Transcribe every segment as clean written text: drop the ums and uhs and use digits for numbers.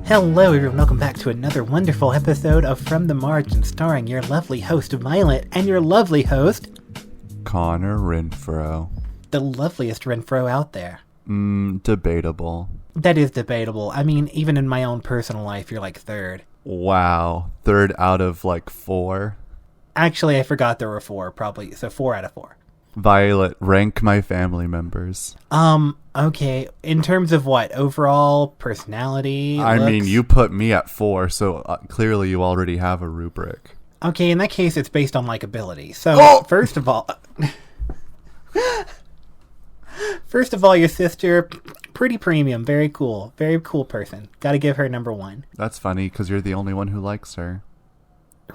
Hello everyone, welcome back to another wonderful episode of From the Margin, starring your lovely host Violet and your lovely host Connor Renfro. The loveliest Renfro out there. Debatable. That is debatable. I mean, even in my own personal life, you're like third. Wow. Third out of like 4. Actually, I forgot there were 4, probably, so 4 out of 4. Violet, rank my family members. Okay. In terms of what? Overall personality? I looks? mean, you put me at 4, so clearly you already have a rubric. Okay, in that case, it's based on likability. So, First of all, your sister, pretty premium, very cool person. Gotta give her number 1. That's funny, because you're the only one who likes her.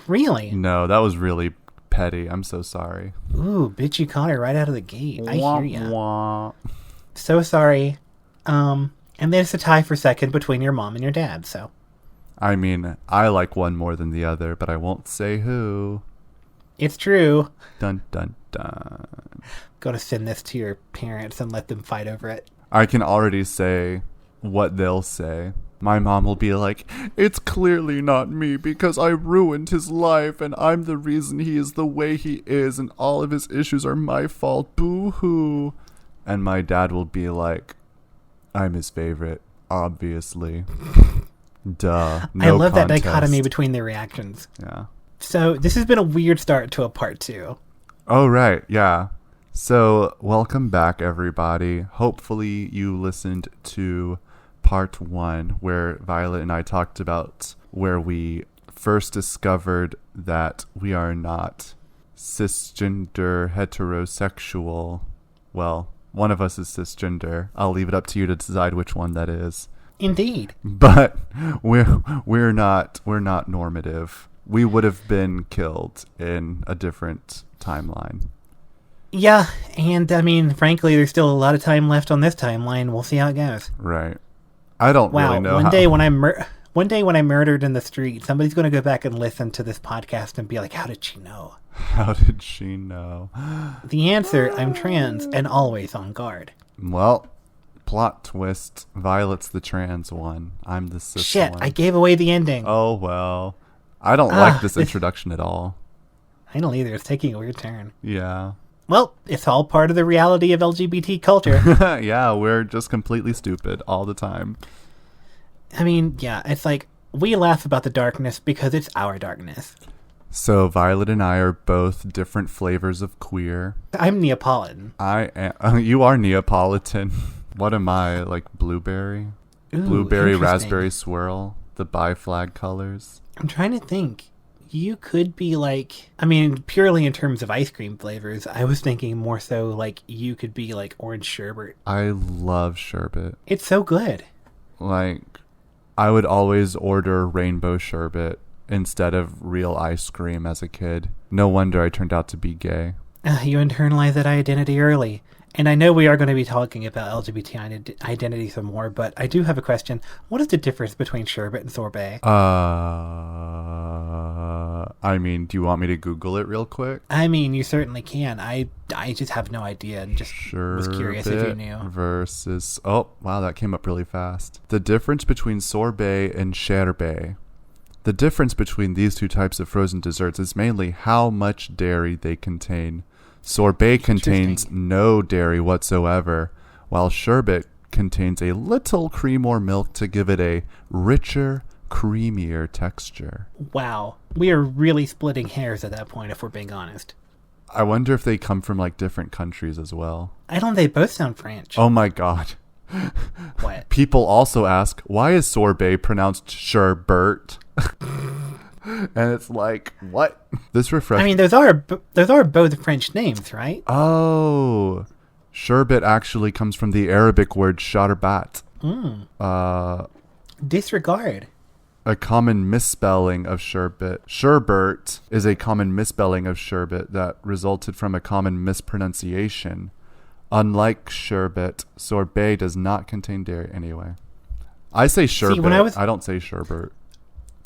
Really? No, that was really petty. I'm so sorry. Ooh, bitchy Connor right out of the gate. I hear ya. Wah. So sorry. And there's a tie for second between your mom and your dad, so. I mean, I like one more than the other, but I won't say who. It's true. Dun, dun, dun. Gotta send this to your parents and let them fight over it. I can already say what they'll say. My mom will be like, it's clearly not me because I ruined his life and I'm the reason he is the way he is and all of his issues are my fault. Boo-hoo. And my dad will be like, I'm his favorite, obviously. Duh. No I love contest. that dichotomy between their reactions. Yeah. So this has been a weird start to a part 2. Oh, right. Yeah. So welcome back, everybody. Hopefully you listened to part 1 where Violet and I talked about where we first discovered that we are not cisgender heterosexual. Well, one of us is cisgender. I'll leave it up to you to decide which one that is. Indeed. But we're not normative. We would have been killed in a different timeline. Yeah, and I mean, frankly, there's still a lot of time left on this timeline. We'll see how it goes. Right. I don't really know. One day when I murdered in the street, somebody's going to go back and listen to this podcast and be like, how did she know? How did she know? The answer, I'm trans and always on guard. Well, plot twist. Violet's the trans one. I'm the cis Shit, one. I gave away the ending. Oh, well. I don't like this introduction at all. I don't either. It's taking a weird turn. Yeah. Well, it's all part of the reality of LGBT culture. Yeah, we're just completely stupid all the time. I mean, yeah, it's like, we laugh about the darkness because it's our darkness. So Violet and I are both different flavors of queer. I'm Neapolitan. I am. You are Neapolitan. What am I, like blueberry? Ooh, Blueberry, interesting. raspberry swirl. The bi-flag colors. I'm trying to think. You could be like, I mean, purely in terms of ice cream flavors, I was thinking more so like you could be like orange sherbet. I love sherbet. It's so good. Like, I would always order rainbow sherbet instead of real ice cream as a kid. No wonder I turned out to be gay. You internalize that identity early. And I know we are going to be talking about LGBT identity some more, but I do have a question. What is the difference between sherbet and sorbet? I mean, do you want me to Google it real quick? I mean, you certainly can. I just have no idea and just was curious if you knew. Versus... Oh, wow, that came up really fast. The difference between sorbet and sherbet. The difference between these two types of frozen desserts is mainly how much dairy they contain. Sorbet contains no dairy whatsoever, while sherbet contains a little cream or milk to give it a richer, creamier texture. Wow. We are really splitting hairs at that point, if we're being honest. I wonder if they come from like different countries as well. I don't They both sound French. Oh my god. What? People also ask, why is sorbet pronounced sherbet? And it's like, what? This refresh. I mean, those are both French names, right? Oh, sherbet actually comes from the Arabic word sharbat. Disregard. A common misspelling of sherbet. Sherbet is a common misspelling of sherbet that resulted from a common mispronunciation. Unlike sherbet, sorbet does not contain dairy anyway. I say sherbet. I don't say sherbet.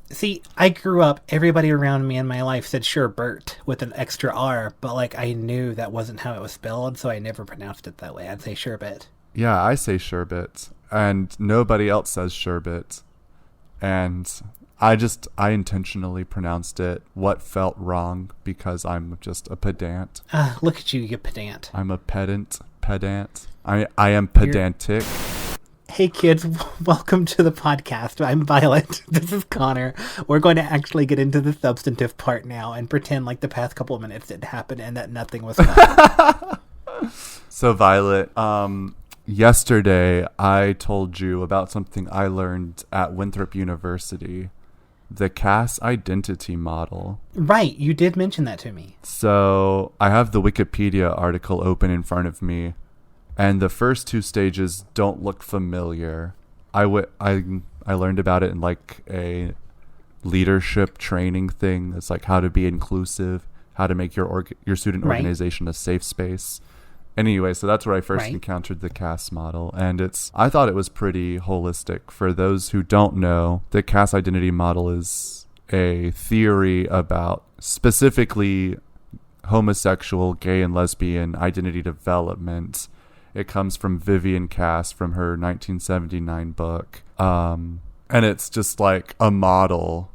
See, I grew up, everybody around me in my life said sherbet with an extra R, but like I knew that wasn't how it was spelled, so I never pronounced it that way. I'd say sherbet. Yeah, I say sherbet, and nobody else says sherbet. And I intentionally pronounced it what felt wrong because I'm just a pedant. Look at you, you pedant. I'm a pedant. I am pedantic. Hey kids, welcome to the podcast. I'm Violet. This is Connor. We're going to actually get into the substantive part now and pretend like the past couple of minutes didn't happen and that nothing was fun. So Violet, yesterday I told you about something I learned at Winthrop University. The Cass identity model. Right, you did mention that to me. So I have the Wikipedia article open in front of me, and the first two stages don't look familiar. I learned about it in like a leadership training thing. It's like how to be inclusive, how to make your student organization a safe space. Anyway, so that's where I first encountered the Cass model, and I thought it was pretty holistic. For those who don't know, the Cass identity model is a theory about specifically homosexual, gay, and lesbian identity development. It comes from Vivian Cass from her 1979 book, and it's just like a model.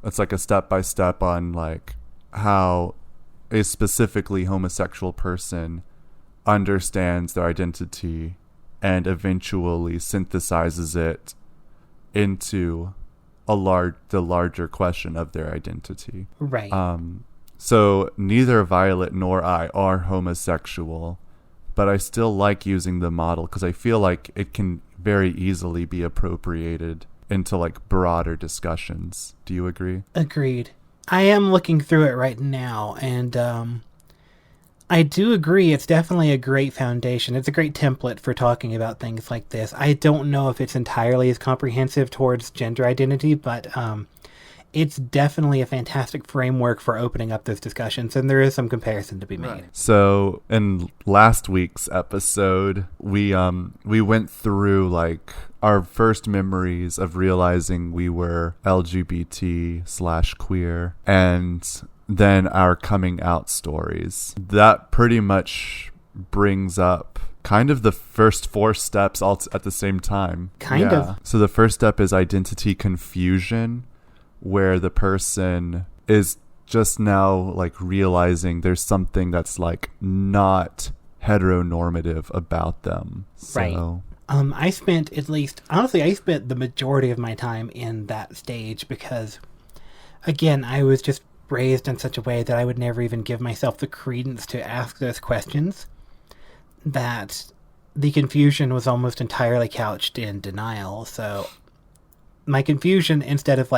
It's like a step-by-step on like how a specifically homosexual person understands their identity and eventually synthesizes it into the larger question of their identity. Right. So neither Violet nor I are homosexual, but I still like using the model because I feel like it can very easily be appropriated into like broader discussions. Do you agree? Agreed. I am looking through it right now, and I do agree it's definitely a great foundation. It's a great template for talking about things like this. I don't know if it's entirely as comprehensive towards gender identity, but it's definitely a fantastic framework for opening up those discussions, and there is some comparison to be made. Right. So in last week's episode, we went through like our first memories of realizing we were LGBT/queer, and then our coming out stories. That pretty much brings up kind of the first four steps all at the same time. Kind of. So the first step is identity confusion, where the person is just now like realizing there's something that's like not heteronormative about them. Right. I spent the majority of my time in that stage because, again, I was just raised in such a way that I would never even give myself the credence to ask those questions, that the confusion was almost entirely couched in denial. So my confusion, instead of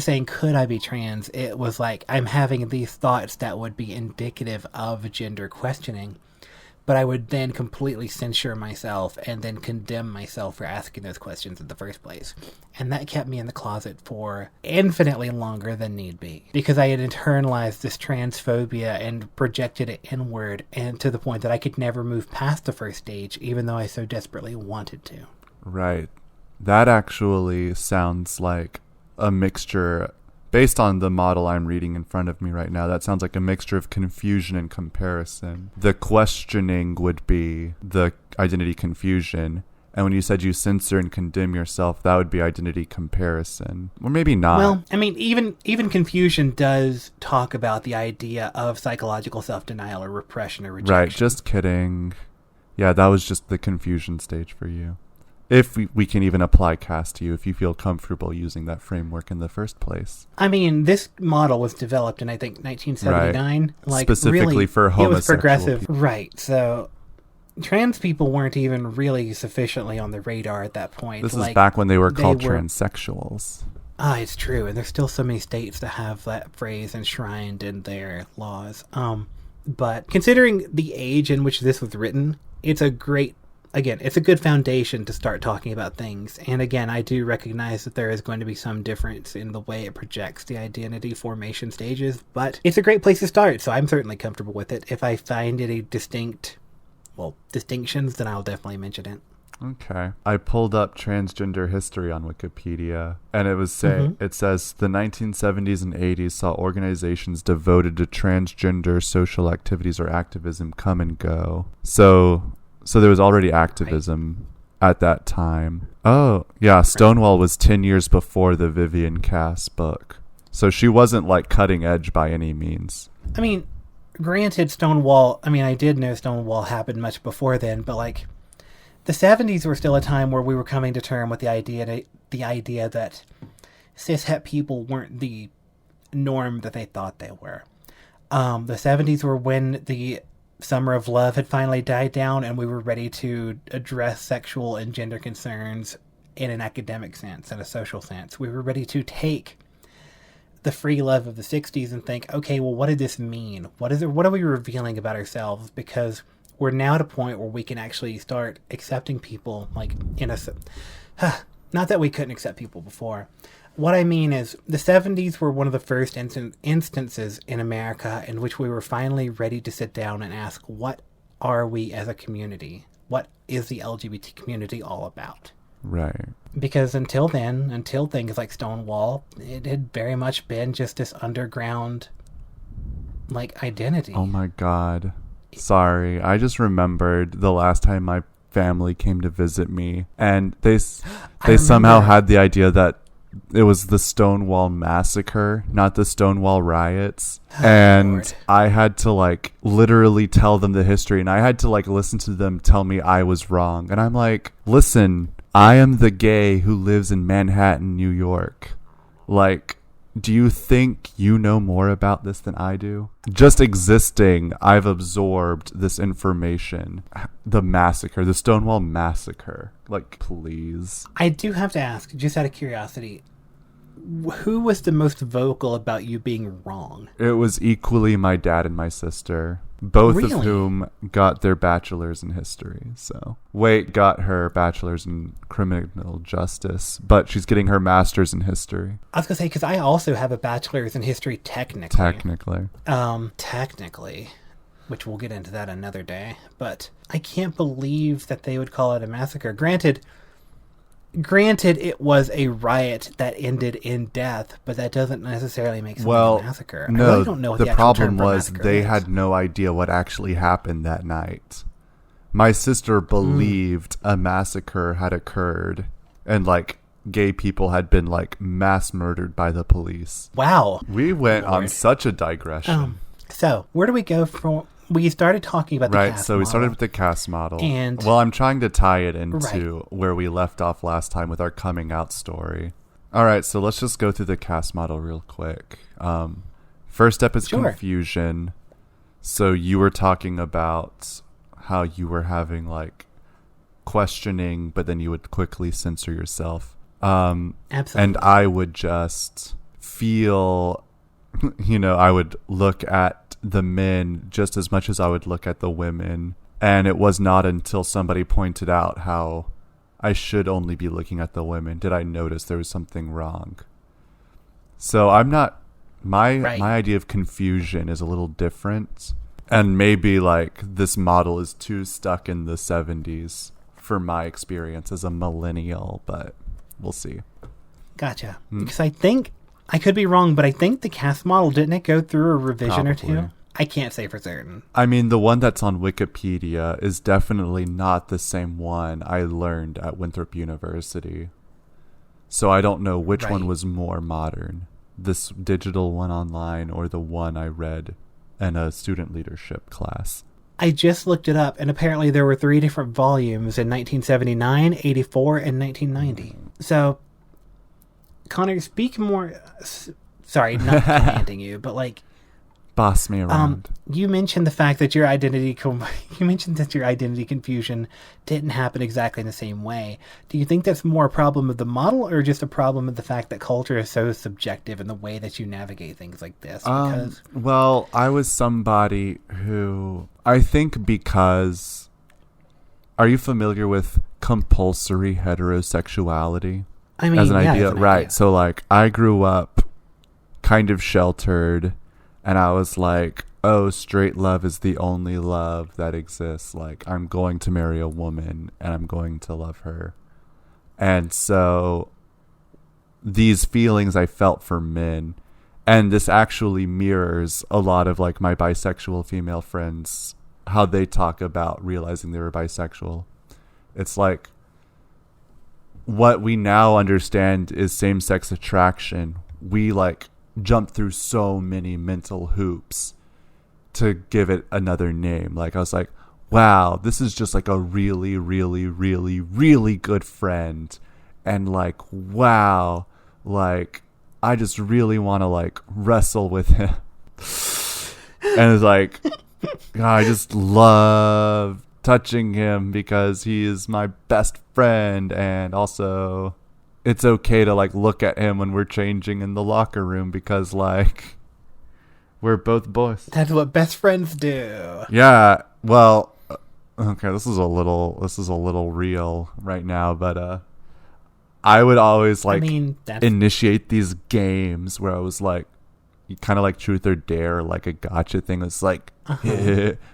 saying, could I be trans, it was like, I'm having these thoughts that would be indicative of gender questioning, but I would then completely censure myself and then condemn myself for asking those questions in the first place. And that kept me in the closet for infinitely longer than need be, because I had internalized this transphobia and projected it inward, and to the point that I could never move past the first stage, even though I so desperately wanted to. Right. That actually sounds like a mixture, based on the model I'm reading in front of me right now, that sounds like a mixture of confusion and comparison. The questioning would be the identity confusion, and when you said you censor and condemn yourself, that would be identity comparison. Or maybe not. Well, I mean, even confusion does talk about the idea of psychological self-denial or repression or rejection. Right, just kidding. Yeah, that was just the confusion stage for you. If we can even apply Cass to you, if you feel comfortable using that framework in the first place. I mean, this model was developed in, I think, 1979. Right. Like, specifically really, for homosexual it was progressive. people. Right, so trans people weren't even really sufficiently on the radar at that point. This is back when they were called transsexuals. It's true, and there's still so many states that have that phrase enshrined in their laws. But considering the age in which this was written, it's a good foundation to start talking about things. And again, I do recognize that there is going to be some difference in the way it projects the identity formation stages, but it's a great place to start, so I'm certainly comfortable with it. If I find any distinctions, then I'll definitely mention it. Okay. I pulled up transgender history on Wikipedia, and it says the 1970s and 80s saw organizations devoted to transgender social activities or activism come and go. So there was already activism at that time. Oh, yeah, Stonewall was 10 years before the Vivian Cass book. So she wasn't like cutting edge by any means. I mean, granted, Stonewall, I mean, I did know Stonewall happened much before then, but like the 70s were still a time where we were coming to terms with the idea that cishet people weren't the norm that they thought they were. The 70s were when the summer of love had finally died down and we were ready to address sexual and gender concerns in an academic sense, in a social sense. We were ready to take the free love of the 60s and think, okay, well, what did this mean? What are we revealing about ourselves? Because we're now at a point where we can actually start accepting people, like, not that we couldn't accept people before. What I mean is, the 70s were one of the first instances in America in which we were finally ready to sit down and ask, what are we as a community? What is the LGBT community all about? Right. Because until then, until things like Stonewall, it had very much been just this underground, like, identity. Oh my God. Sorry. I just remembered the last time my family came to visit me, and they somehow had the idea that it was the Stonewall Massacre, not the Stonewall riots. And Lord. I had to like literally tell them the history, and I had to like listen to them tell me I was wrong. And I'm like, listen, I am the gay who lives in Manhattan, New York. Like, do you think you know more about this than I do? Just existing, I've absorbed this information. The massacre, the Stonewall Massacre. Like, please. I do have to ask, just out of curiosity, who was the most vocal about you being wrong? It was equally my dad and my sister, both Really? of whom got their bachelors in history. So, Wait got her bachelor's in criminal justice, but she's getting her master's in history. I was going to say, because I also have a bachelor's in history technically. Technically, which we'll get into that another day. But I can't believe that they would call it a massacre. Granted, it was a riot that ended in death, but that doesn't necessarily make something a massacre. No, I really don't know what the the actual problem term for was massacre they is. had no idea what actually happened that night. My sister believed a massacre had occurred, and like gay people had been like mass murdered by the police. Wow. We went Lord. on such a digression. So, where do we go from... We started talking about the Right, cast so we model. started with the cast model. And... Well, I'm trying to tie it into where we left off last time with our coming out story. All right, so let's just go through the cast model real quick. First step is confusion. So you were talking about how you were having like questioning, but then you would quickly censor yourself. Absolutely. And I would just feel, I would look at the men just as much as I would look at the women. And it was not until somebody pointed out how I should only be looking at the women did I notice there was something wrong. So I'm not... My idea of confusion is a little different. And maybe like this model is too stuck in the 70s for my experience as a millennial, but we'll see. Gotcha. Because I think... I could be wrong, but I think the cast model, didn't it go through a revision or two? I can't say for certain. I mean, the one that's on Wikipedia is definitely not the same one I learned at Winthrop University. So I don't know which one was more modern. This digital one online or the one I read in a student leadership class. I just looked it up, and apparently there were 3 different volumes in 1979, 84, and 1990. So... Connor, speak more... Sorry, not commanding you, but like... Boss me around. You mentioned the fact that your identity confusion didn't happen exactly in the same way. Do you think that's more a problem of the model, or just a problem of the fact that culture is so subjective in the way that you navigate things like this? Because... Well, I was somebody who... I think because... Are you familiar with compulsory heterosexuality? I mean, as an idea, as an right? idea. So like, I grew up kind of sheltered, and I was like, "Oh, straight love is the only love that exists. Like, I'm going to marry a woman, and I'm going to love her." And so, these feelings I felt for men, and this actually mirrors a lot of like my bisexual female friends, how they talk about realizing they were bisexual. It's like, what we now understand is same-sex attraction, we like jumped through so many mental hoops to give it another name. Like I was like, wow, this is just like a really, really, really, really good friend. And like, wow, like I just really want to like wrestle with him. And it's like, God, I just love touching him because he is my best friend. And also it's okay to like look at him when we're changing in the locker room because like we're both boys. That's what best friends do. Yeah. Well, okay, this is a little real right now, but I would always like initiate these games where I was like, kind of like truth or dare, like a gotcha thing. It's like,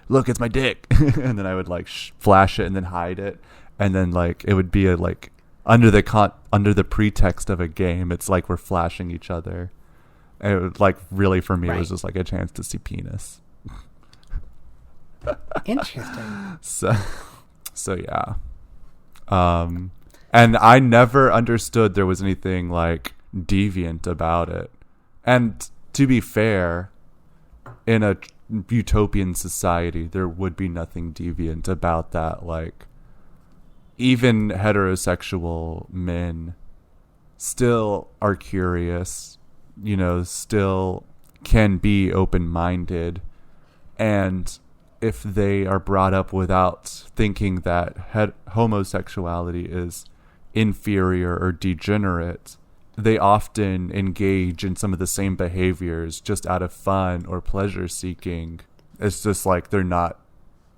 look, it's my dick. And then I would like flash it and then hide it. And then like, it would be a like under the pretext of a game. It's like we're flashing each other. And it would like really for me, It was just like a chance to see penis. Interesting. So yeah. And I never understood there was anything like deviant about it. And to be fair, in a utopian society, there would be nothing deviant about that. Like, even heterosexual men still are curious, you know, still can be open-minded. And if they are brought up without thinking that homosexuality is inferior or degenerate, they often engage in some of the same behaviors just out of fun or pleasure seeking. It's just like they're not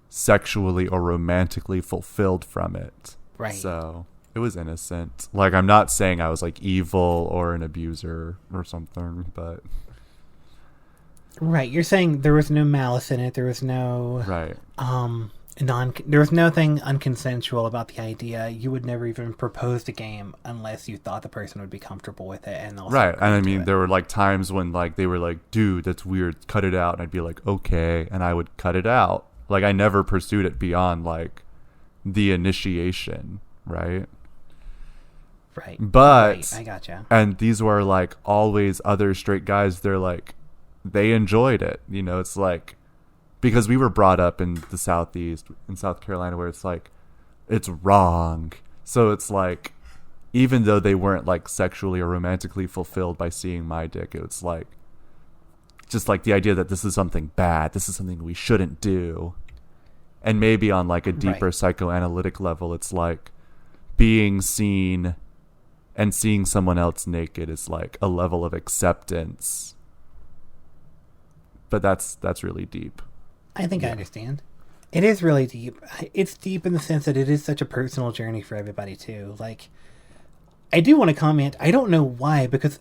sexually or romantically fulfilled from it. Right. So it was innocent. Like, I'm not saying I was like evil or an abuser or something, but right. You're saying there was no malice in it. There was no right. There was nothing unconsensual about the idea. You would never even propose the game unless you thought the person would be comfortable with it. And also right. And I mean, there were like times when like they were like, dude, that's weird, cut it out. And I'd be like, okay. And I would cut it out. Like, I never pursued it beyond like the initiation. Right. Right. But right. I gotcha. And these were like always other straight guys. They're like, they enjoyed it. You know, it's like, because we were brought up in the Southeast, in South Carolina, where it's like, it's wrong. So it's like, even though they weren't like sexually or romantically fulfilled by seeing my dick, it was like, just like the idea that this is something bad, this is something we shouldn't do. And maybe on like a deeper psychoanalytic level, it's like being seen and seeing someone else naked is like a level of acceptance. But that's really deep. I think I understand. It is really deep. It's deep in the sense that it is such a personal journey for everybody too. Like, I do want to comment. I don't know why, because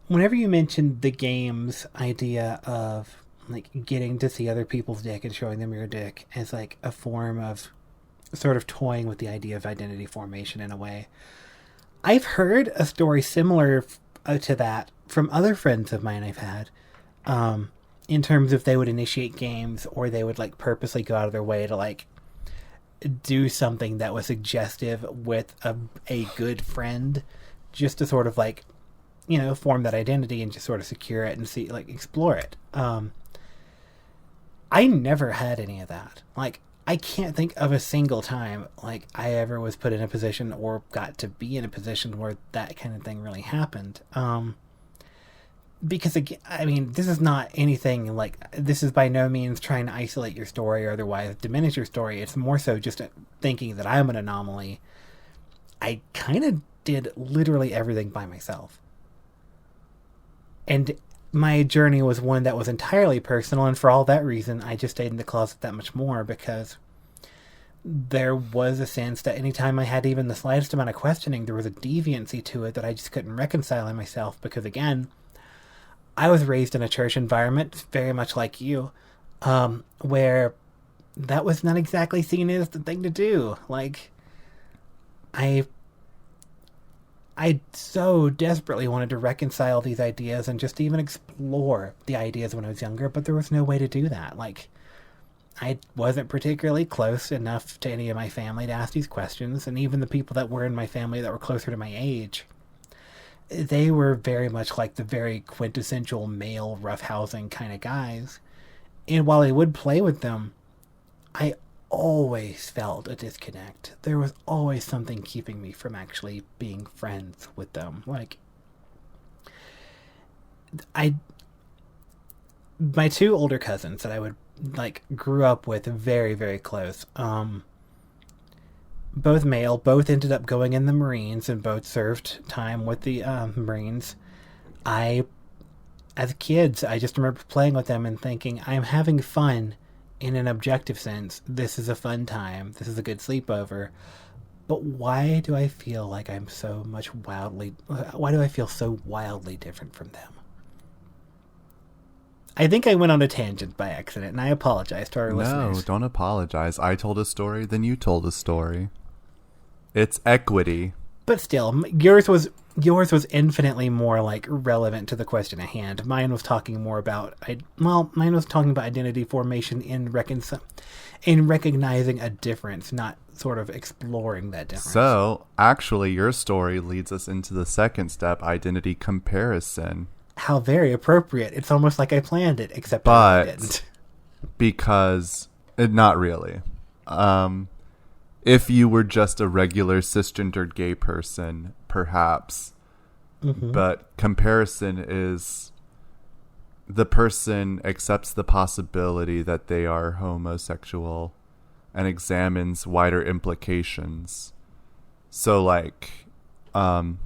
whenever you mentioned the game's idea of like getting to see other people's dick and showing them your dick as like a form of sort of toying with the idea of identity formation in a way, I've heard a story similar to that from other friends of mine I've had. In terms of they would initiate games or they would like purposely go out of their way to like do something that was suggestive with a good friend just to sort of like, you know, form that identity and just sort of secure it and see, like, explore it. I never had any of that. Like, I can't think of a single time like I ever was put in a position or got to be in a position where that kind of thing really happened. Because, again, I mean, this is not anything like, this is by no means trying to isolate your story or otherwise diminish your story. It's more so just thinking that I'm an anomaly. I kind of did literally everything by myself. And my journey was one that was entirely personal, and for all that reason, I just stayed in the closet that much more, because there was a sense that anytime I had even the slightest amount of questioning, there was a deviancy to it that I just couldn't reconcile in myself, because, again, I was raised in a church environment, very much like you, where that was not exactly seen as the thing to do. Like, I so desperately wanted to reconcile these ideas and just even explore the ideas when I was younger, but there was no way to do that. Like, I wasn't particularly close enough to any of my family to ask these questions, and even the people that were in my family that were closer to my age, they were very much like the very quintessential male roughhousing kind of guys. And while I would play with them, I always felt a disconnect. There was always something keeping me from actually being friends with them. Like, I my two older cousins that I would like grew up with very, very close. Both male, both ended up going in the Marines and both served time with the Marines. I As kids, I just remember playing with them and thinking, I'm having fun in an objective sense. This is a fun time. This is a good sleepover. But why do I feel like why do I feel so wildly different from them? I think I went on a tangent by accident, and I apologize to our listeners. No, don't apologize. I told a story, then you told a story. It's equity. But still, yours was infinitely more like relevant to the question at hand. Mine was talking more about identity formation in recognizing a difference, not sort of exploring that difference. So, actually, your story leads us into the second step, identity comparison. How very appropriate. It's almost like I planned it, except I didn't. Because, not really. If you were just a regular cisgendered gay person, perhaps. Mm-hmm. But comparison is the person accepts the possibility that they are homosexual and examines wider implications. So, like, I'm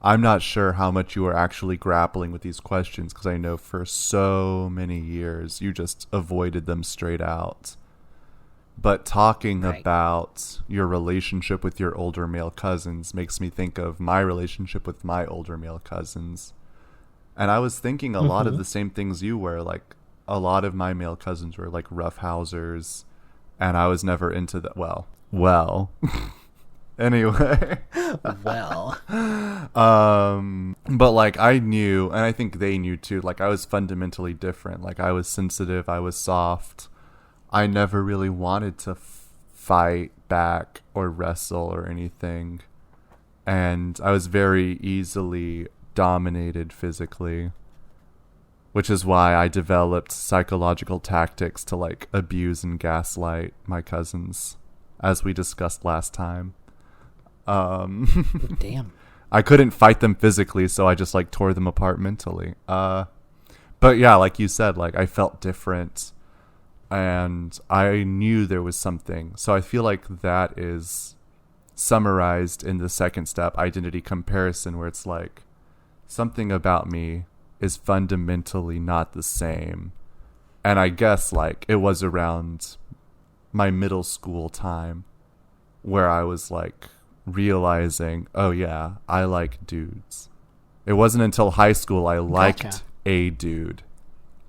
not sure how much you are actually grappling with these questions, because I know for so many years you just avoided them straight out. But talking about your relationship with your older male cousins makes me think of my relationship with my older male cousins. And I was thinking a lot of the same things you were. Like, a lot of my male cousins were like roughhousers, and I was never into that. Well. Anyway. But like, I knew, and I think they knew too, like, I was fundamentally different. Like, I was sensitive, I was soft. I never really wanted to fight back or wrestle or anything. And I was very easily dominated physically, which is why I developed psychological tactics to like abuse and gaslight my cousins, as we discussed last time. Damn. I couldn't fight them physically, so I just like tore them apart mentally. But yeah, like you said, like, I felt different. And I knew there was something. So I feel like that is summarized in the second step, identity comparison, where it's like, something about me is fundamentally not the same. And I guess like it was around my middle school time where I was like realizing, oh yeah, I like dudes. It wasn't until high school I liked a dude.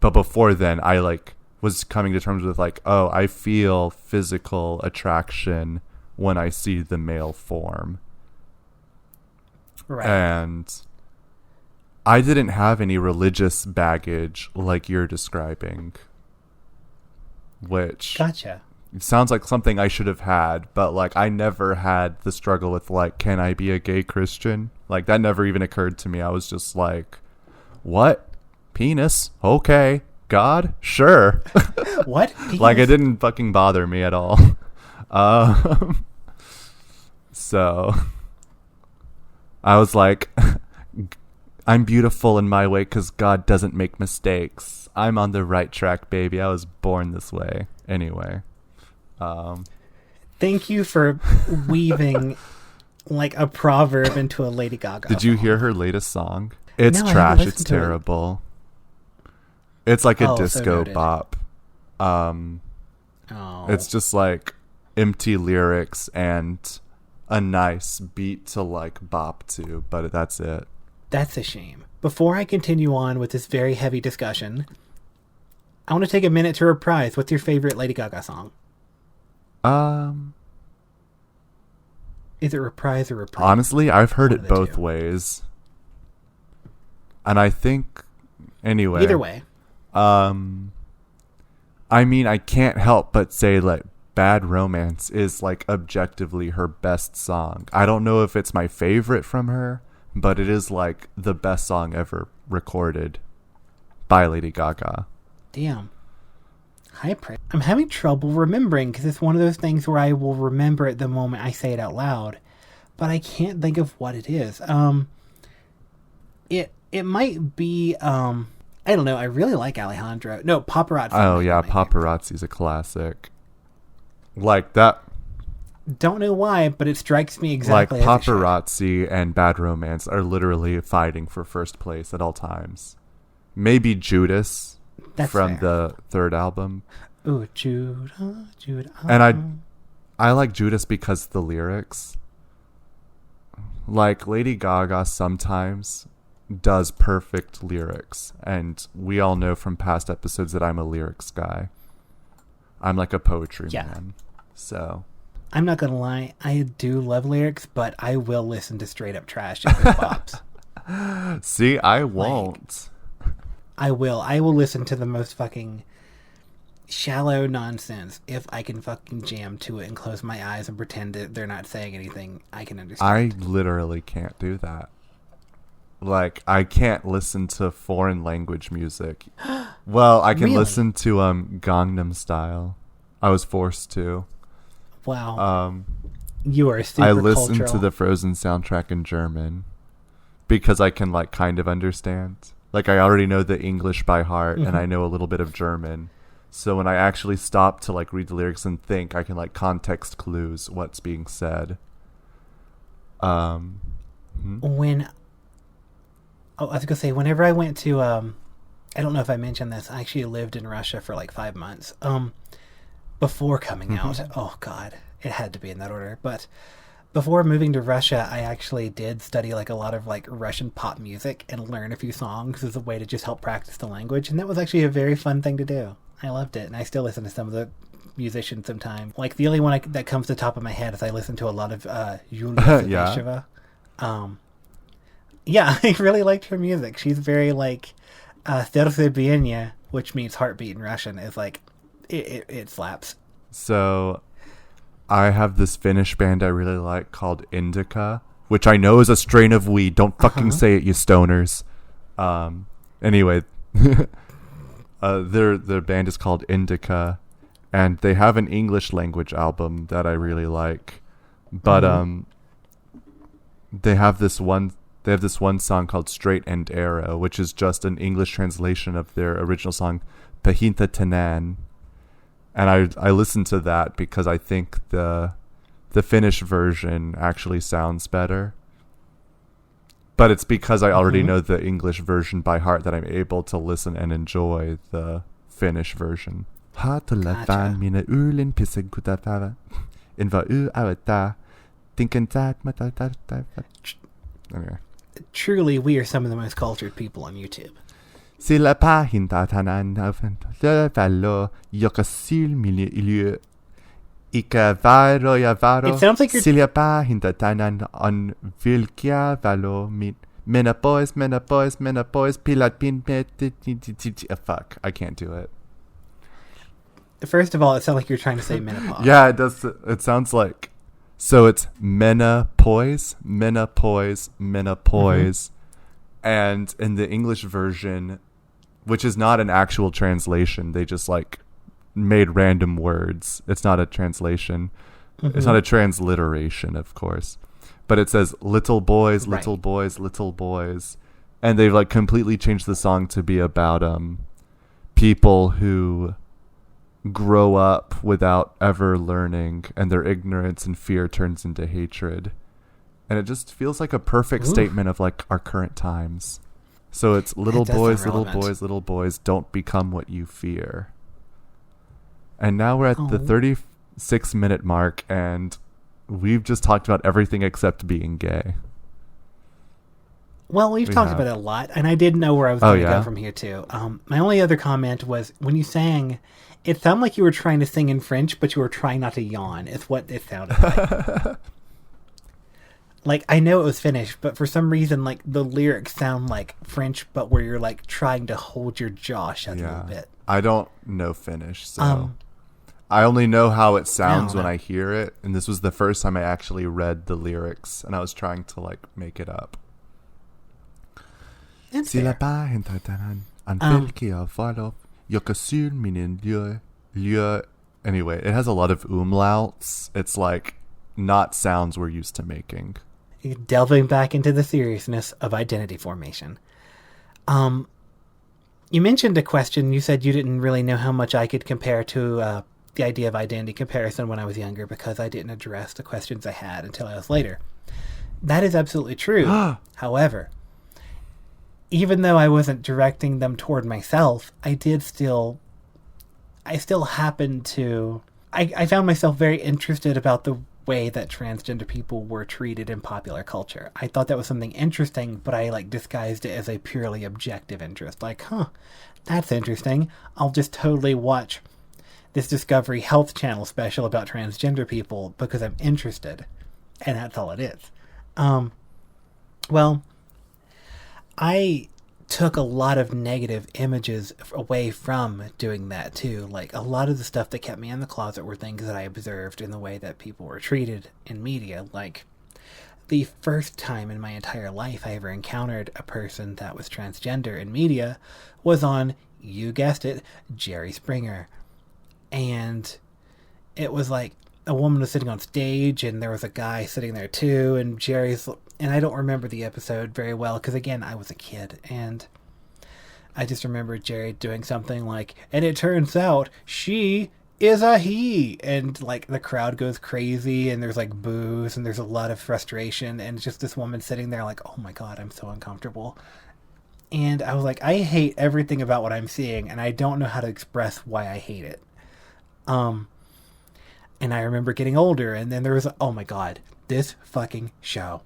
But before then, I like was coming to terms with like, oh, I feel physical attraction when I see the male form. Right. And I didn't have any religious baggage like you're describing, which sounds like something I should have had, but like, I never had the struggle with like, can I be a gay Christian? Like, that never even occurred to me. I was just like, what? Penis? Okay. God? Sure. What? Penis? Like, it didn't fucking bother me at all. So I was like, I'm beautiful in my way because God doesn't make mistakes. I'm on the right track, baby. I was born this way. Anyway. Thank you for weaving like a proverb into a Lady Gaga Did you hear her latest song? It's No, trash. It's terrible. It's like a disco bop. It's just like empty lyrics and a nice beat to like bop to, but that's it. That's a shame. Before I continue on with this very heavy discussion, I want to take a minute to reprise. What's your favorite Lady Gaga song? Is it reprise or reprise? Honestly, I've heard it both ways. And I think, anyway. Either way. I mean, I can't help but say like Bad Romance is like objectively her best song. I don't know if it's my favorite from her, but it is like the best song ever recorded by Lady Gaga. Damn. High praise. I'm having trouble remembering because it's one of those things where I will remember it the moment I say it out loud, but I can't think of what it is. It might be I don't know. I really like Alejandro. No, Paparazzi. Oh yeah, Paparazzi's a classic. Like that. Don't know why, but it strikes me exactly like as Paparazzi and Bad Romance are literally fighting for first place at all times. Maybe Judas. That's from fair. The third album. Ooh, Judah. And I like Judas because of the lyrics. Like Lady Gaga sometimes does perfect lyrics, and we all know from past episodes that I'm a lyrics guy. I'm like a poetry man. So I'm not gonna lie, I do love lyrics, but I will listen to straight up trash if it pops. See, I won't. I will listen to the most fucking shallow nonsense if I can fucking jam to it and close my eyes and pretend that they're not saying anything. I can understand. I literally can't do that. Like, I can't listen to foreign language music. Well, I can Really? listen to Gangnam Style. I was forced to. Wow. You are super I listened cultural. to the Frozen soundtrack in German because I can like kind of understand. Like I already know the English by heart and I know a little bit of German. So when I actually stop to like read the lyrics and think, I can like context clues what's being said. I was gonna say, whenever I went to I don't know if I mentioned this, I actually lived in Russia for like 5 months. Before coming out. Oh god, it had to be in that order. But before moving to Russia, I actually did study like a lot of like Russian pop music and learn a few songs as a way to just help practice the language, and that was actually a very fun thing to do. I loved it, and I still listen to some of the musicians sometimes. Like the only one that comes to the top of my head is I listen to a lot of Yulia Savisheva. Yeah, I really liked her music. She's very like Serce bienie, which means heartbeat in Russian, is like it slaps. So I have this Finnish band I really like called Indica, which I know is a strain of weed. Don't fucking say it, you stoners. Anyway, their band is called Indica, and they have an English language album that I really like. But they have this one song called Straight and Arrow, which is just an English translation of their original song Pahinta Tanan. And I listened to that because I think the Finnish version actually sounds better. But it's because I already know the English version by heart that I'm able to listen and enjoy the Finnish version. Gotcha. Okay. Truly, we are some of the most cultured people on YouTube. Sillä pahinta tänään lövällo, joka silmilyö ikä varo ja varo. It sounds like you're... Sillä pahinta tänään on vilkeä valo. Mennä pois, pilat fuck, I can't do it. First of all, it sounds like you're trying to say menopause. Yeah, it does. It sounds like... So it's menopause. And in the English version, which is not an actual translation, they just like made random words. It's not a translation. It's not a transliteration, of course. But it says little boys, little boys, little boys. And they've like completely changed the song to be about people who grow up without ever learning, and their ignorance and fear turns into hatred. And it just feels like a perfect statement of like our current times. So it's little boys, don't become what you fear. And now we're at the 36-minute mark, and we've just talked about everything except being gay. Well, we've talked about it a lot, and I didn't know where I was going to go from here too. My only other comment was when you sang, it sounded like you were trying to sing in French, but you were trying not to yawn. Is what it sounded like. Like, I know it was Finnish, but for some reason, like, the lyrics sound like French, but where you're, like, trying to hold your jaw shut a little bit. I don't know Finnish, so I only know how it sounds when I hear it, and this was the first time I actually read the lyrics, and I was trying to, like, make it up. Anyway, it has a lot of umlauts. It's like not sounds we're used to making. Delving back into the seriousness of identity formation. You mentioned a question. You said you didn't really know how much I could compare to the idea of identity comparison when I was younger because I didn't address the questions I had until I was later. That is absolutely true. However, even though I wasn't directing them toward myself, I still happened to... I found myself very interested about the way that transgender people were treated in popular culture. I thought that was something interesting, but I like disguised it as a purely objective interest. Like, that's interesting. I'll just totally watch this Discovery Health Channel special about transgender people because I'm interested. And that's all it is. Well, I took a lot of negative images away from doing that too. Like, a lot of the stuff that kept me in the closet were things that I observed in the way that people were treated in media. Like, the first time in my entire life I ever encountered a person that was transgender in media was on, you guessed it, Jerry Springer. And it was like a woman was sitting on stage and there was a guy sitting there too, and and I don't remember the episode very well because, again, I was a kid, and I just remember Jerry doing something like, and it turns out she is a he, and like the crowd goes crazy and there's like boos and there's a lot of frustration, and it's just this woman sitting there like, oh my god, I'm so uncomfortable. And I was like, I hate everything about what I'm seeing, and I don't know how to express why I hate it. And I remember getting older, and then there was, oh my god, this fucking show.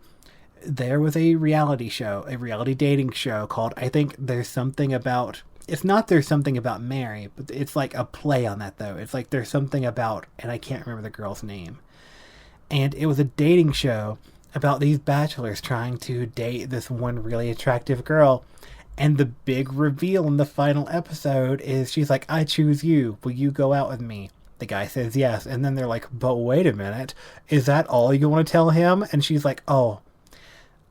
There was a reality dating show called, I think There's Something About... It's not There's Something About Mary, but it's like a play on that, though. It's like There's Something About... And I can't remember the girl's name. And it was a dating show about these bachelors trying to date this one really attractive girl. And the big reveal in the final episode is she's like, I choose you. Will you go out with me? The guy says yes. And then they're like, but wait a minute. Is that all you want to tell him? And she's like, oh,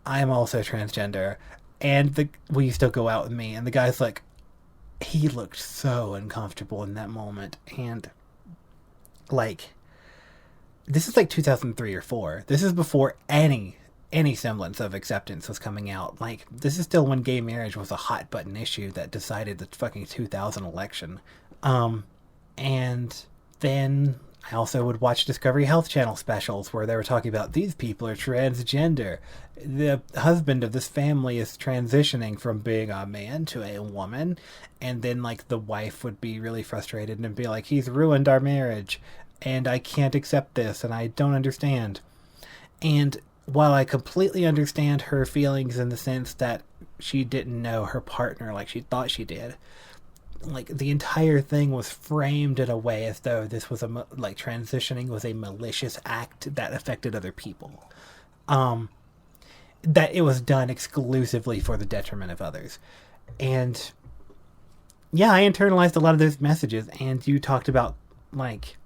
I'm also transgender, and will you still go out with me? And the guy's like, he looked so uncomfortable in that moment, and like, this is like 2003 or 4. This is before any semblance of acceptance was coming out. Like, this is still when gay marriage was a hot button issue that decided the fucking 2000 election. And then I also would watch Discovery Health Channel specials where they were talking about these people are transgender. The husband of this family is transitioning from being a man to a woman. And then, like, the wife would be really frustrated and be like, he's ruined our marriage, and I can't accept this, and I don't understand. And while I completely understand her feelings in the sense that she didn't know her partner like she thought she did, like, the entire thing was framed in a way as though this was transitioning was a malicious act that affected other people. That it was done exclusively for the detriment of others. And yeah, I internalized a lot of those messages, and you talked about, like,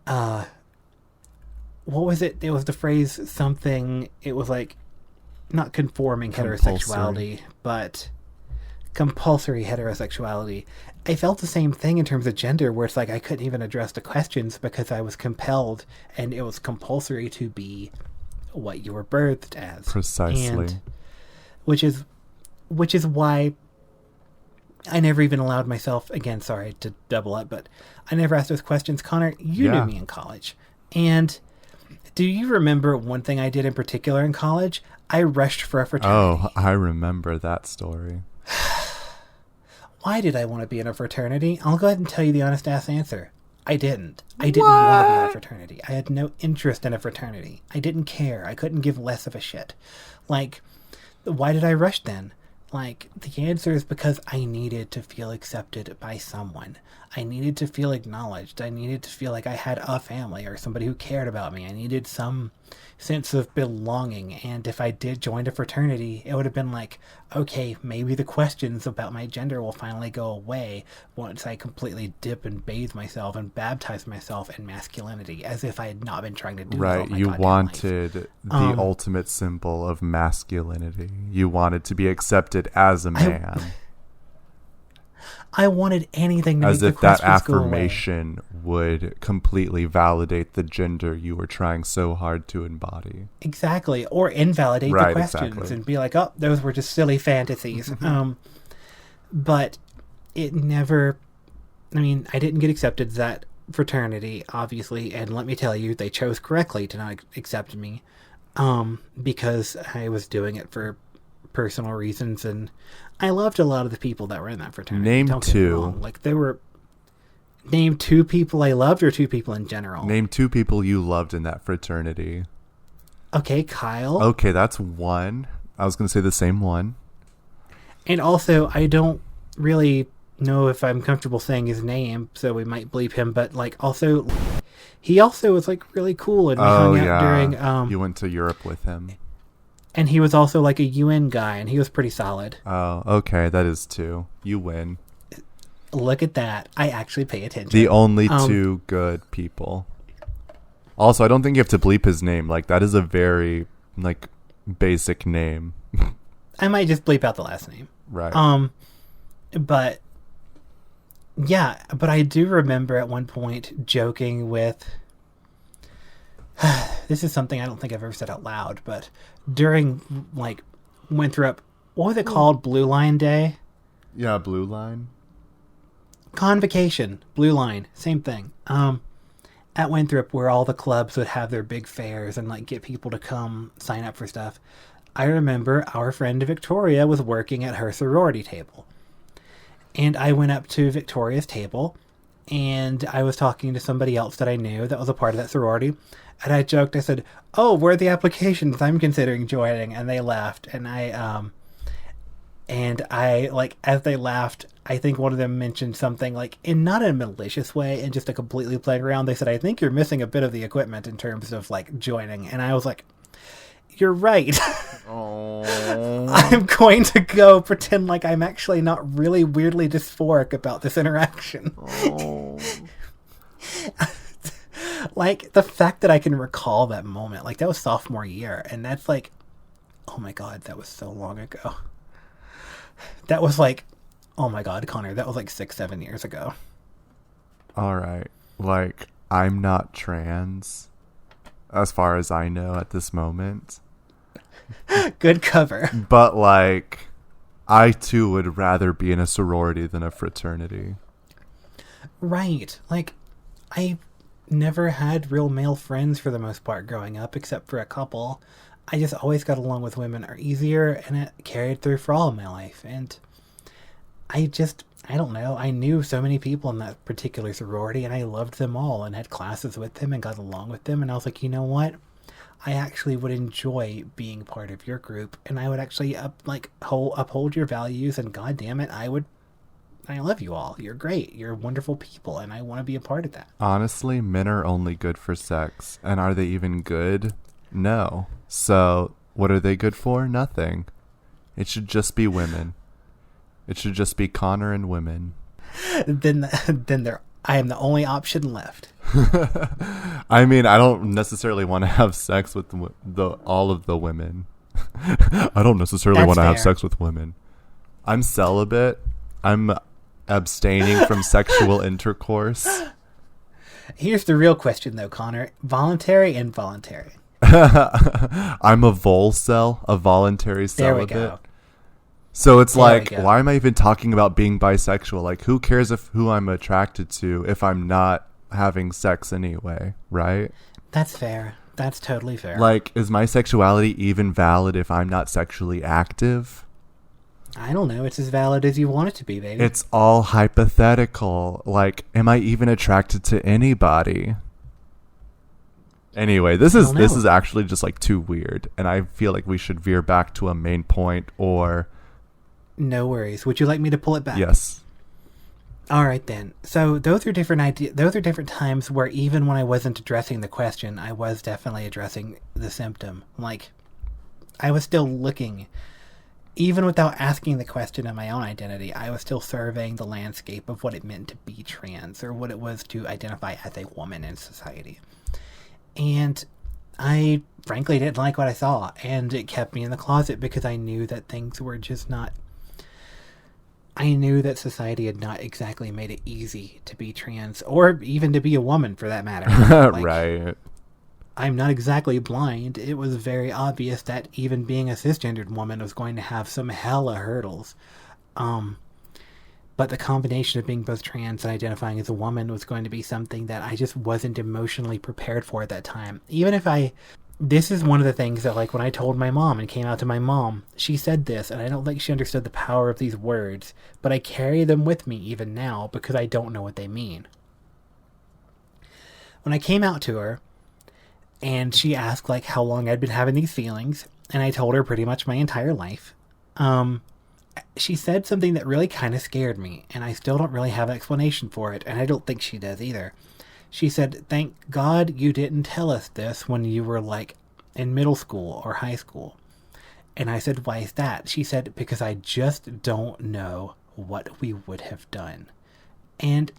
what was it? It was the phrase something, it was like, not conforming heterosexuality, but compulsory heterosexuality. I felt the same thing in terms of gender, where it's like I couldn't even address the questions because I was compelled, and it was compulsory to be what you were birthed as. Precisely. And which is why I never even allowed myself, again, sorry to double up, but I never asked those questions. Connor, you knew me in college. And do you remember one thing I did in particular in college? I rushed for a fraternity. Oh, I remember that story. Why did I want to be in a fraternity? I'll go ahead and tell you the honest-ass answer. I didn't. I didn't want to be in a fraternity. I had no interest in a fraternity. I didn't care. I couldn't give less of a shit. Like, why did I rush then? Like, the answer is because I needed to feel accepted by someone. I needed to feel acknowledged. I needed to feel like I had a family or somebody who cared about me. I needed some sense of belonging. And if I did join a fraternity, it would have been like, okay, maybe the questions about my gender will finally go away once I completely dip and bathe myself and baptize myself in masculinity, as if I had not been trying to do that all my You goddamn wanted life. the ultimate symbol of masculinity. You wanted to be accepted as a man. I wanted anything to as make if the that questions go away. affirmation would completely validate the gender you were trying so hard to embody. Exactly. Or invalidate the questions exactly. and be like, oh, those were just silly fantasies. But it never, I mean, I didn't get accepted to that fraternity, obviously, and let me tell you, they chose correctly to not accept me, because I was doing it for personal reasons, and I loved a lot of the people that were in that fraternity. Name Don't get me two. wrong. Like, there were... Name two people I loved, or two people in general? Name two people you loved in that fraternity. Okay, Kyle. Okay, that's one. I was going to say the same one. And also, I don't really know if I'm comfortable saying his name, so we might bleep him, but, like, also... He also was, like, really cool, and we hung out during... you went to Europe with him. And he was also, like, a UN guy, and he was pretty solid. Oh, okay, that is two. You win. Look at that. I actually pay attention. The only two good people. Also, I don't think you have to bleep his name. Like, that is a very, like, basic name. I might just bleep out the last name. Right. But, yeah, but I do remember at one point joking with... This is something I don't think I've ever said out loud, but during, like, Winthrop, what was it called? Blue Line Day? Yeah, Blue Line. Convocation, Blue Line, same thing. At Winthrop, where all the clubs would have their big fairs and, like, get people to come sign up for stuff, I remember our friend Victoria was working at her sorority table. And I went up to Victoria's table, and I was talking to somebody else that I knew that was a part of that sorority. And I joked, I said, oh, where are the applications? I'm considering joining. And they laughed. And I, like, as they laughed, I think one of them mentioned something, like, in not a malicious way, and just a completely playing around. They said, I think you're missing a bit of the equipment in terms of, like, joining. And I was like, you're right. I'm going to go pretend like I'm actually not really weirdly dysphoric about this interaction. Like, the fact that I can recall that moment, like, that was sophomore year, and that's like, oh my god, that was so long ago. That was like, oh my god, Connor, that was like 6-7 years ago. Alright, like, I'm not trans, as far as I know at this moment. Good cover. But, like, I too would rather be in a sorority than a fraternity. Right. Like, I never had real male friends for the most part growing up, except for a couple. I just always got along with women are easier, and it carried through for all of my life. And I don't know. I knew so many people in that particular sorority, and I loved them all and had classes with them and got along with them. And I was like, you know what? I actually would enjoy being part of your group, and I would actually uphold your values, and God damn it, I love you all. You're great. You're wonderful people, and I want to be a part of that. Honestly, men are only good for sex. And are they even good? No. So, what are they good for? Nothing. It should just be women. It should just be Connor and women. Then I am the only option left. I mean, I don't necessarily want to have sex with all of the women. I don't necessarily want to have sex with women. I'm celibate. I'm abstaining from sexual intercourse. Here's the real question, though, Connor. Voluntary, involuntary. I'm a volcel, a voluntary celibate. There we go. So it's like, why am I even talking about being bisexual? Like, who cares who I'm attracted to if I'm not having sex anyway, right? That's fair. That's totally fair. Like, is my sexuality even valid if I'm not sexually active? I don't know. It's as valid as you want it to be, baby. It's all hypothetical. Like, am I even attracted to anybody? Anyway, this is actually just, like, too weird, and I feel like we should veer back to a main point, or... No worries. Would you like me to pull it back? Yes. All right then. So those are different those are different times where even when I wasn't addressing the question, I was definitely addressing the symptom. Like I was still looking, even without asking the question of my own identity, I was still surveying the landscape of what it meant to be trans or what it was to identify as a woman in society. And I frankly didn't like what I saw, and it kept me in the closet because I knew that things were just not. I knew that society had not exactly made it easy to be trans, or even to be a woman for that matter. Like, Right. I'm not exactly blind. It was very obvious that even being a cisgendered woman was going to have some hella hurdles. But the combination of being both trans and identifying as a woman was going to be something that I just wasn't emotionally prepared for at that time. Even if I... This is one of the things that, like, when I told my mom and came out to my mom, she said this, and I don't think she understood the power of these words, but I carry them with me even now because I don't know what they mean. When I came out to her, and she asked, like, how long I'd been having these feelings, and I told her pretty much my entire life, she said something that really kind of scared me, and I still don't really have an explanation for it, and I don't think she does either. She said, "Thank God you didn't tell us this when you were, like, in middle school or high school." And I said, "Why is that?" She said, "Because I just don't know what we would have done." And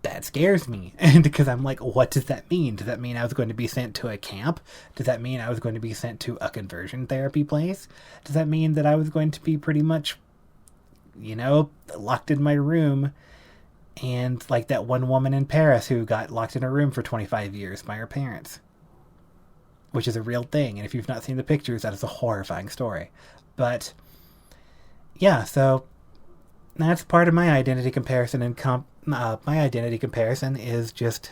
that scares me. And because I'm like, what does that mean? Does that mean I was going to be sent to a camp? Does that mean I was going to be sent to a conversion therapy place? Does that mean that I was going to be pretty much, locked in my room? And like that one woman in Paris who got locked in a room for 25 years by her parents. Which is a real thing. And if you've not seen the pictures, that is a horrifying story. But, yeah, so that's part of my identity comparison. And my identity comparison is just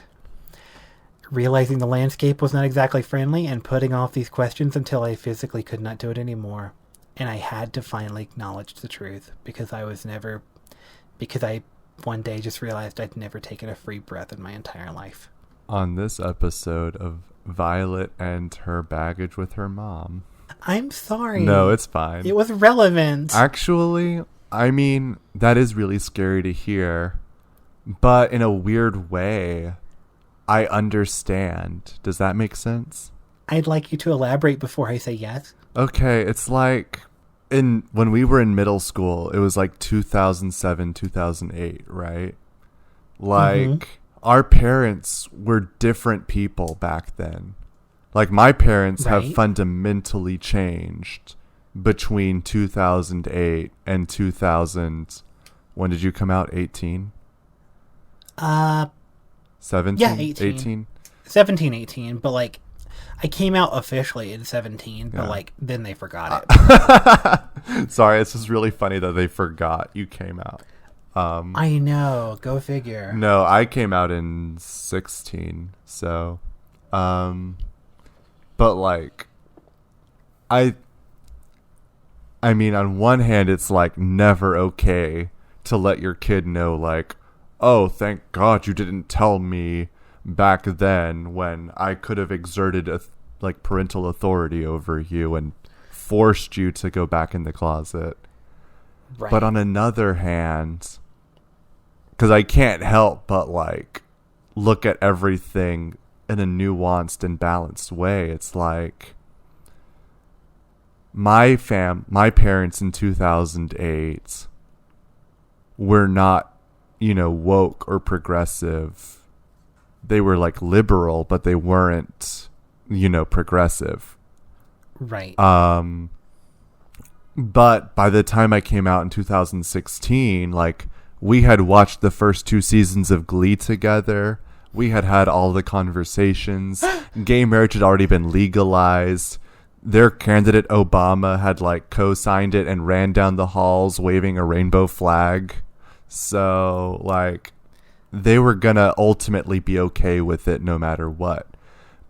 realizing the landscape was not exactly friendly and putting off these questions until I physically could not do it anymore. And I had to finally acknowledge the truth because I one day just realized I'd never taken a free breath in my entire life. On this episode of Violet and her baggage with her mom. I'm sorry. No, it's fine. It was relevant. Actually, I mean, that is really scary to hear. But in a weird way, I understand. Does that make sense? I'd like you to elaborate before I say yes. Okay, it's like... when we were in middle school, it was like 2007, 2008, right? Like, our parents were different people back then. Like, my parents have fundamentally changed between 2008 and 2000. When did you come out? 18? 17? Yeah, 18. 17, 18, but like, I came out officially in 17, but like then they forgot it. Sorry, it's just really funny that they forgot you came out. I know, go figure. No, I came out in 16, so but like I mean, on one hand it's like never okay to let your kid know, like, oh, thank God you didn't tell me back then when I could have exerted parental authority over you and forced you to go back in the closet. Right. But on another hand, because I can't help but like look at everything in a nuanced and balanced way, it's like my parents in 2008 were not, woke or progressive. They were like liberal, but they weren't, progressive. Right. But by the time I came out in 2016, like, we had watched the first 2 seasons of Glee together. We had had all the conversations. Gay marriage had already been legalized. Their candidate Obama had like co-signed it and ran down the halls waving a rainbow flag. So like, they were gonna ultimately be okay with it no matter what.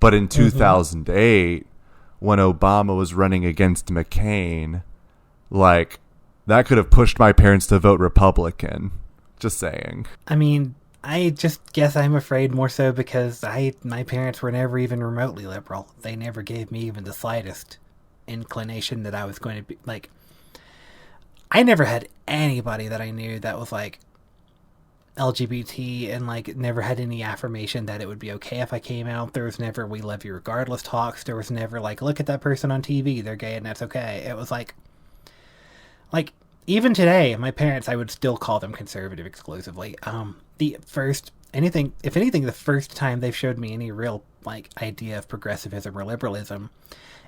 But in 2008, when Obama was running against McCain, like, that could have pushed my parents to vote Republican. Just saying. I mean, I just guess I'm afraid more so because my parents were never even remotely liberal. They never gave me even the slightest inclination that I was going to be, like, I never had anybody that I knew that was like, LGBT and like never had any affirmation that it would be okay if I came out. There was never "we love you regardless" talks. There was never like, look at that person on TV, they're gay and that's okay. It was like even today, my parents, I would still call them conservative exclusively. The first anything, if anything, the first time they've showed me any real like idea of progressivism or liberalism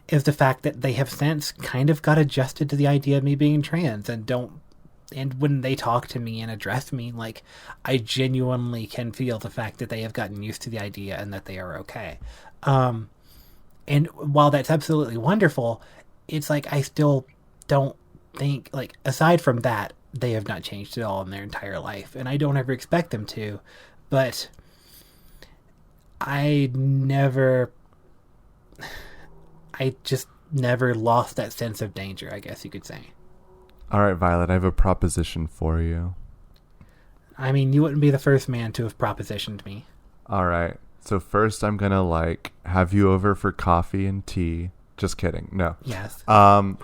is the fact that they have since kind of got adjusted to the idea of me being trans and when they talk to me and address me, like, I genuinely can feel the fact that they have gotten used to the idea and that they are okay. And while that's absolutely wonderful, it's like I still don't think, like, aside from that, they have not changed at all in their entire life. And I don't ever expect them to. But I just never lost that sense of danger, I guess you could say. All right, Violet, I have a proposition for you. I mean, you wouldn't be the first man to have propositioned me. All right. So first I'm going to like have you over for coffee and tea. Just kidding. No. Yes. I'm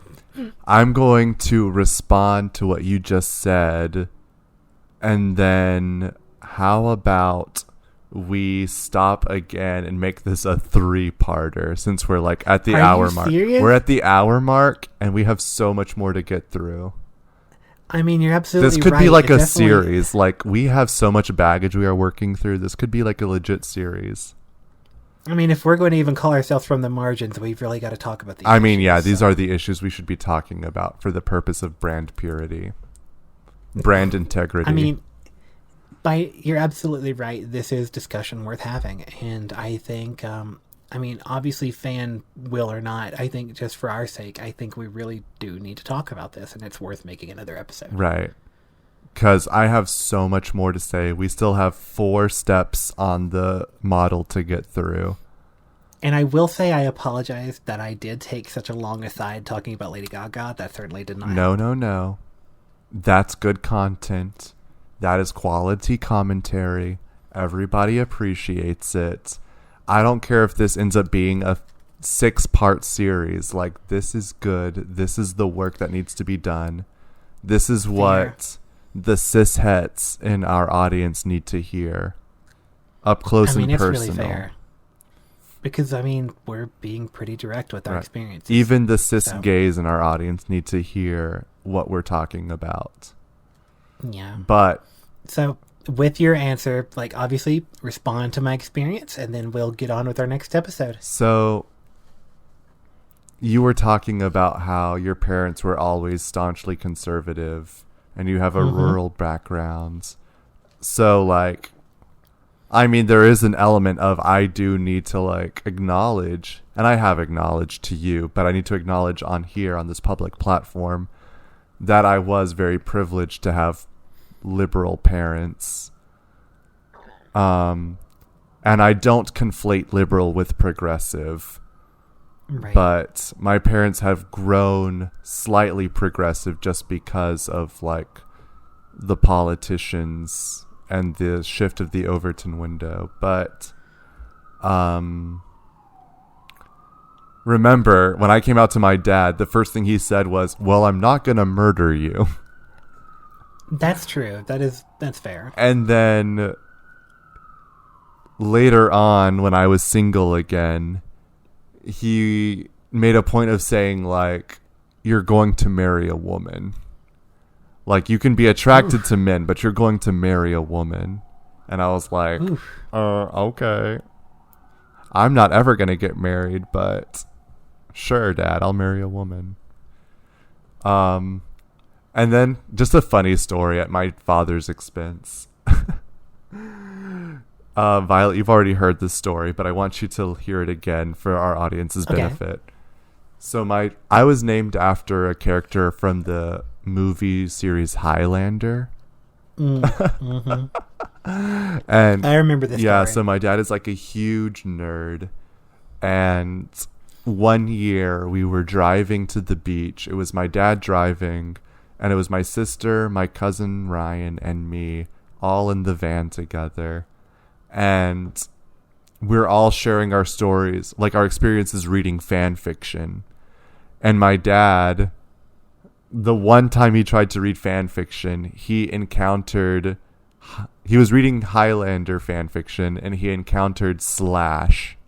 going to respond to what you just said. And then how about we stop again and make this a 3-parter since we're like at the hour mark. Serious? We're at the hour mark and we have so much more to get through. I mean, you're absolutely right. This could be like a series. Like, we have so much baggage we are working through. This could be like a legit series. I mean, if we're going to even call ourselves From the Margins, we've really got to talk about these I mean, issues, yeah, these are the issues we should be talking about for the purpose of brand purity, brand integrity. I mean, you're absolutely right. This is discussion worth having. And I think, I mean, obviously fan will or not, I think just for our sake, I think we really do need to talk about this, and it's worth making another episode. Right. Because I have so much more to say. We still have 4 steps on the model to get through. And I will say I apologize that I did take such a long aside talking about Lady Gaga. That certainly did not happen. No. That's good content. That is quality commentary. Everybody appreciates it. I don't care if this ends up being a 6-part series. Like, this is good. This is the work that needs to be done. This is what the cis-hets in our audience need to hear. Up close and personal. It's really fair. Because, I mean, we're being pretty direct with our experiences. Even the cis-gays in our audience need to hear what we're talking about. Yeah. But... So, with your answer, like, obviously, respond to my experience, and then we'll get on with our next episode. So, you were talking about how your parents were always staunchly conservative, and you have a rural background. So, like, I mean, there is an element of I do need to, like, acknowledge, and I have acknowledged to you, but I need to acknowledge on here, on this public platform, that I was very privileged to have liberal parents. And I don't conflate liberal with progressive. Right. But my parents have grown slightly progressive just because of, like, the politicians and the shift of the Overton window. But remember, when I came out to my dad, the first thing he said was, well, I'm not going to murder you. That's true. That's fair. And then later on, when I was single again, he made a point of saying, like, you're going to marry a woman. Like, you can be attracted to men, but you're going to marry a woman. And I was like, okay. I'm not ever going to get married, but sure, Dad, I'll marry a woman. And then just a funny story at my father's expense. Violet, you've already heard this story, but I want you to hear it again for our audience's benefit. So I was named after a character from the movie series Highlander. Mm-hmm. And I remember this story. So my dad is like a huge nerd. And one year we were driving to the beach. It was my dad driving, and it was my sister, my cousin Ryan, and me all in the van together. And we're all sharing our stories, like our experiences reading fan fiction. And my dad, the one time he tried to read fan fiction, he he was reading Highlander fan fiction and he encountered Slash.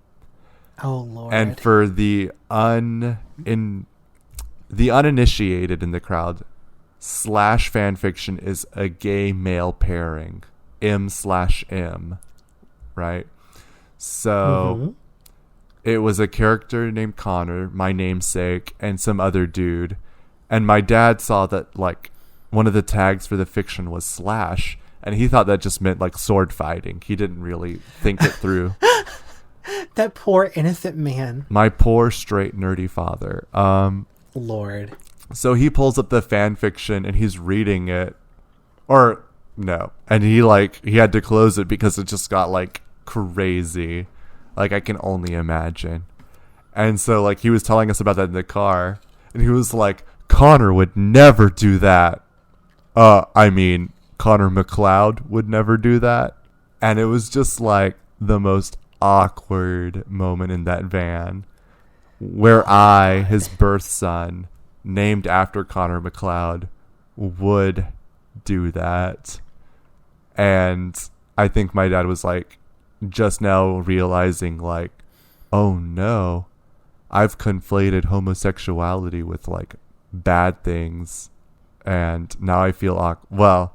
Oh Lord. And for the uninitiated in the crowd, Slash fan fiction is a gay male pairing, M/M, right? So it was a character named Connor, my namesake, and some other dude. And my dad saw that like one of the tags for the fiction was Slash, and he thought that just meant like sword fighting. He didn't really think it through. That poor innocent man. My poor straight nerdy father. Lord. So he pulls up the fan fiction and he's reading it, or no, and he had to close it because it just got like crazy. Like I can only imagine. And so like he was telling us about that in the car, and he was like, Connor would never do that. I mean, Connor McLeod would never do that. And it was just like the most awkward moment in that van where I, his birth son, named after Connor McLeod, would do that. And I think my dad was like just now realizing like, oh no, I've conflated homosexuality with like bad things, and now I feel well,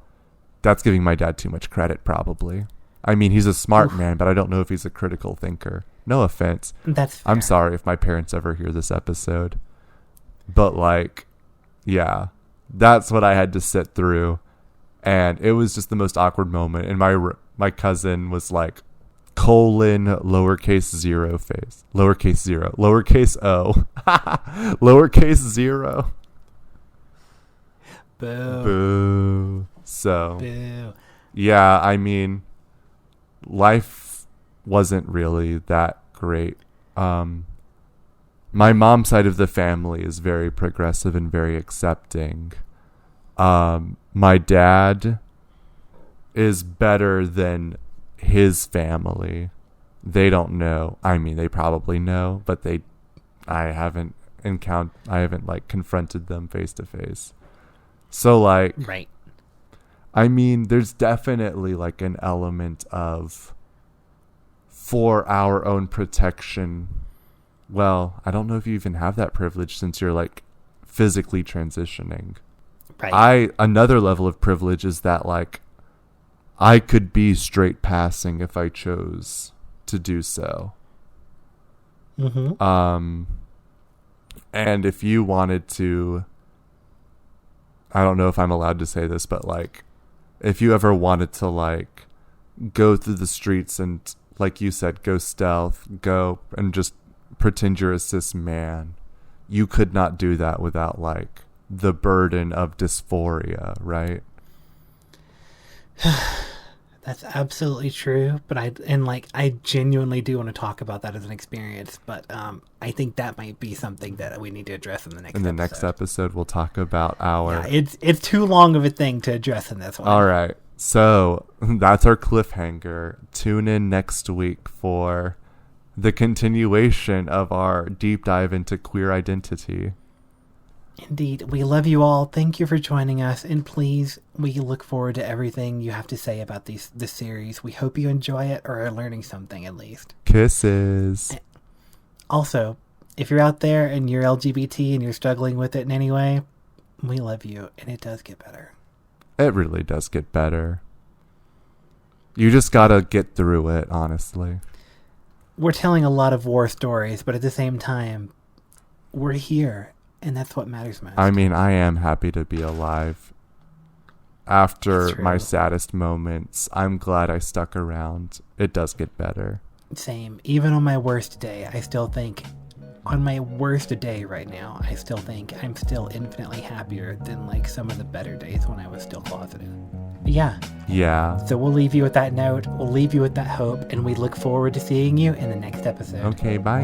that's giving my dad too much credit probably. I mean, he's a smart man, but I don't know if he's a critical thinker. No offense. That's fair. I'm sorry if my parents ever hear this episode. But like, yeah, that's what I had to sit through. And it was just the most awkward moment. And my cousin was like, lowercase 0 face. Lowercase 0. Lowercase O. Lowercase 0. Boo. Boo. So, Boo. yeah, I mean, life wasn't really that great. My mom's side of the family is very progressive and very accepting. My dad is better than his family. They don't know. I mean, they probably know, but I haven't like confronted them face to face. So like, right. I mean, there's definitely like an element of, for our own protection. Well, I don't know if you even have that privilege since you're like physically transitioning. Right. Another level of privilege is that like I could be straight passing if I chose to do so. And if you wanted to, I don't know if I'm allowed to say this, but like if you ever wanted to like go through the streets and, like you said, go stealth, go and just pretend you're a cis man, you could not do that without like the burden of dysphoria, right? That's absolutely true, but I genuinely do want to talk about that as an experience, but I think that might be something that we need to address in the next episode. Next episode we'll talk about our... Yeah, it's too long of a thing to address in this one. All right, so that's our cliffhanger. Tune in next week for the continuation of our deep dive into queer identity. Indeed. We love you all. Thank you for joining us. And please, we look forward to everything you have to say about this series. We hope you enjoy it or are learning something at least. Kisses. Also, if you're out there and you're LGBT and you're struggling with it in any way, we love you. And it does get better. It really does get better. You just gotta get through it, honestly. We're telling a lot of war stories, but at the same time, we're here. And that's what matters most. I mean, I am happy to be alive. After my saddest moments, I'm glad I stuck around. It does get better. Same. Even on my worst day, I still think, on my worst day right now, I still think I'm still infinitely happier than like some of the better days when I was still closeted. Yeah. Yeah. So we'll leave you with that note. We'll leave you with that hope. And we look forward to seeing you in the next episode. Okay, bye.